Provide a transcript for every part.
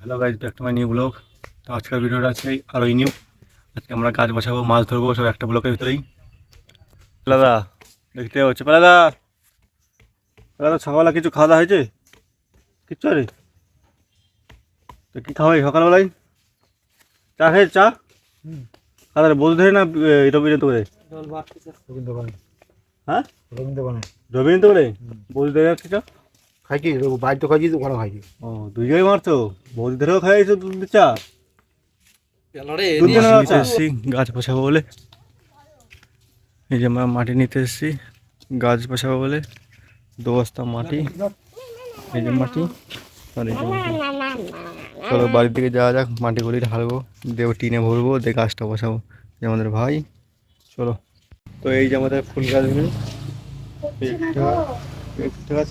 Hello guys, back to my new blog. তো আজকের ভিডিওটা আছে আরও নিউ। আজকে আমরা গাছ বসাবো, মাছ ধরবো, সব একটা ব্লকের ভিতরেই। দাদা দেখতে হচ্ছে দাদা, দাদা সকালবেলা কিছু খাওয়া দাওয়া হয়েছে? কিচ্ছু আরে, তো কী খাওয়াই সকালবেলায়? চা খেয়ে চা খাওয়া বলতে ধরে না রবীন্দ্র করে? হ্যাঁ রবীন্দ্র করে বলতে ধরে যাচ্ছে চা খাই কি বাইর তো খাইছি ওখানে খাইছি। ও দুই জায়গায় মারছো, বৌদি ধরেও খাইছো দুধ চা। নিতে এসেছি গাছ বসাবো বলে, এই যে আমরা মাটি নিতে এসেছি গাছ বসাবো বলে। 2 বস্তা মাটি, এই যে মাটি আর এই যে মাটি। চলো বাড়ির দিকে যাওয়া যাক, মাটিগুলি ঢালবো, দেবো টিনে ভরবো, দিয়ে গাছটা বসাবো। এই আমাদের ভাই, চলো। তো এই যে আমাদের ফুল গাছগুলি, গাছ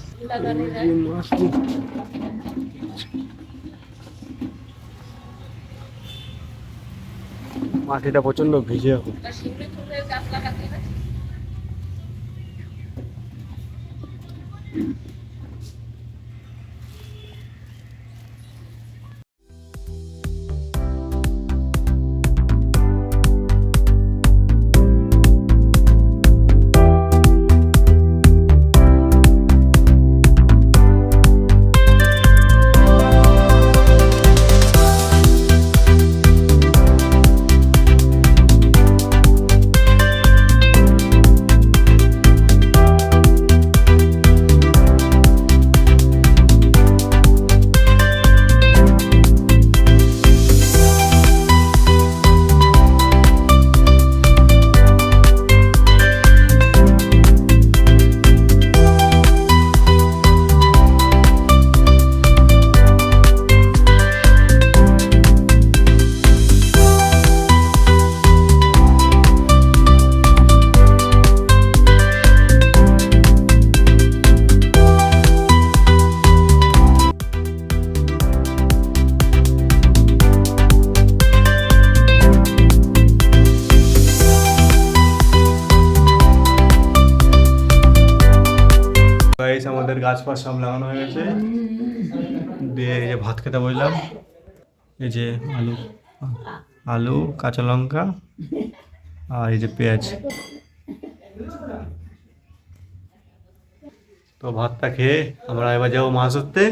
মাটিটা প্রচন্ড ভিজে এখন। গাইস আমাদের গাছপালা সব লাগানো হয়ে গেছে, দিয়ে এই যে ভাত খেতে বসলাম। এই যে আলু আলু কাঁচা লঙ্কা আর এই যে পেঁয়াজ। তো ভাতটা খেয়ে আমরা এবার যাবো মাছ ধরতে।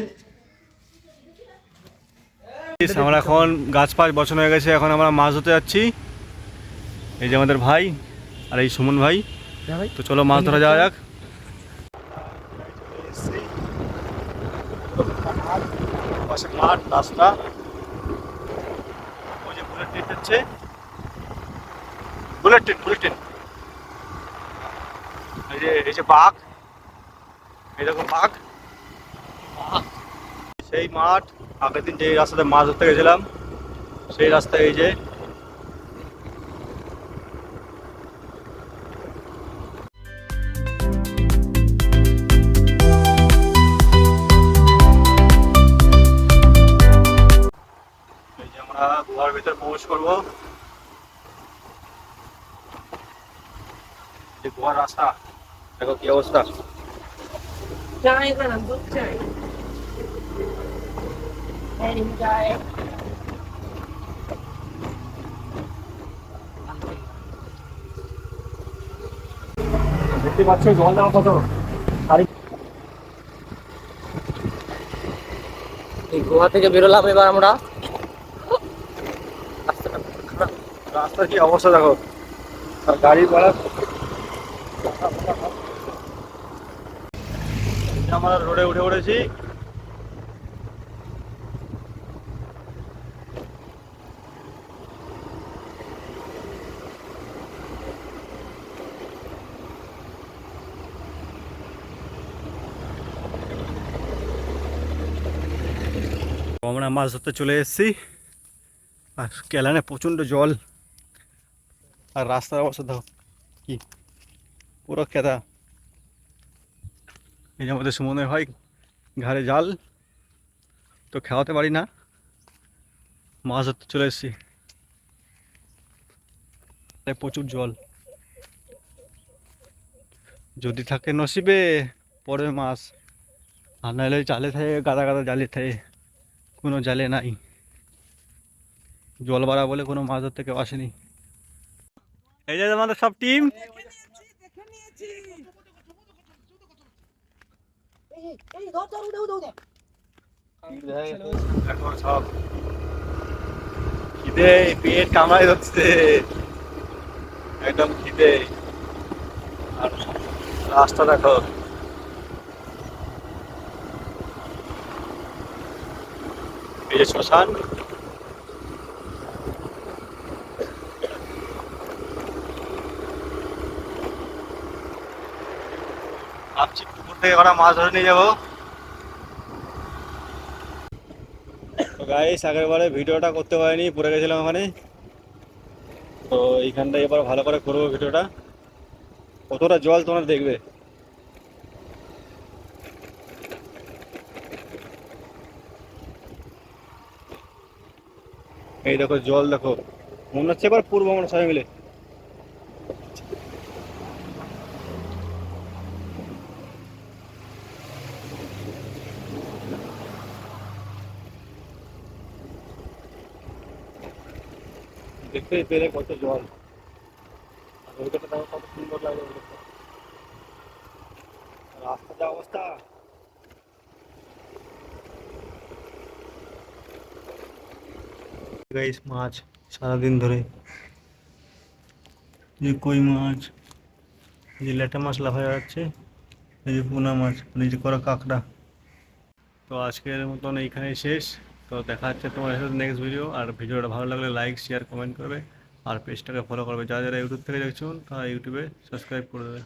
আমরা এখন গাছ পাছ বসানো হয়ে গেছে, এখন আমরা মাছ ধরতে যাচ্ছি। এই যে আমাদের ভাই আর এই সুমন ভাই। তো চলো মাছ ধরা যাওয়া যাক। পাশে মাঠ, রাস্তা, ওই যে বুলেট ট্রেন যাচ্ছে, বুলেট ট্রেন। এই যে বাঘ, এই দেখুন বাঘ। সেই মাঠ, আগের দিন যে রাস্তাতে মাছ ধরতে গেছিলাম সেই রাস্তায় এই যে আমরা গুহার ভিতরে প্রবেশ করবো। যে গুহার রাস্তা দেখো কি অবস্থা। দেখতে পাচ্ছ জল দেওয়া কত। এই গুহা থেকে বেরোলাম এবার আমরা। রাস্তার কি অবস্থা দেখো, আর গাড়ি ঘোড়া। আমরা রোডে উঠে পড়েছি। আমরা মাছ ধরতে চলে এসেছি, আর কেলানে প্রচণ্ড জল, আর রাস্তার অবস্থা দেখো কি পুরো কেদা। এই যে আমাদের সুমনের ভাই, ঘাড়ে জাল, তো খাওয়াতে পারি না, মাছ ধরতে চলে এসেছি। প্রচুর জল, যদি থাকে নসিবে পরের মাছ, আর নাহলে জালে থাকে, গাদা গাদা জালে থাকে, কোনো জালে নাই। জল বাড়া বলে কোনো মাছ ধরতে কেউ আসেনি। এই যে আমাদের সব টিম, এখন সব খিদে পেট কামড়াই হচ্ছে একদম খিদে। আর রাস্তা দেখো, এই যে শ্মশান, ভাবছি পুকুর থেকে কটা মাছ ধরে নিয়ে যাবো। তো গাইস আগের বারে ভিডিওটা করতে পারিনি, পড়ে গেছিলাম ওখানে। তো এইখানটায় এবার ভালো করে করবো ভিডিওটা, কতটা জল তোমরা দেখবে। এই দেখো জল দেখো, মনে হচ্ছে এবার পূর্ব আমরা সবাই মিলে। দেখতেই পেলে কত জল, আর ওইটাতে দেখো কত সুন্দর লাগে ওইটা। রাস্তার যা অবস্থা, গাইস মাছ সারাদিন ধরে, যে কই মাছ, এই যে ল্যাটা মাছ লাফা যাচ্ছে, এই যে পোনা মাছ, এই যে করা কাঁকড়া। তো আজকের মতন এইখানেই শেষ। তো দেখা হচ্ছে তোমার সাথে নেক্সট ভিডিও। আর ভিডিওটা ভালো লাগলে লাইক শেয়ার কমেন্ট করবে, আর পেজটাকে ফলো করবে। যারা যারা ইউটিউব থেকে দেখছো তারা ইউটিউবে সাবস্ক্রাইব করে দেবে।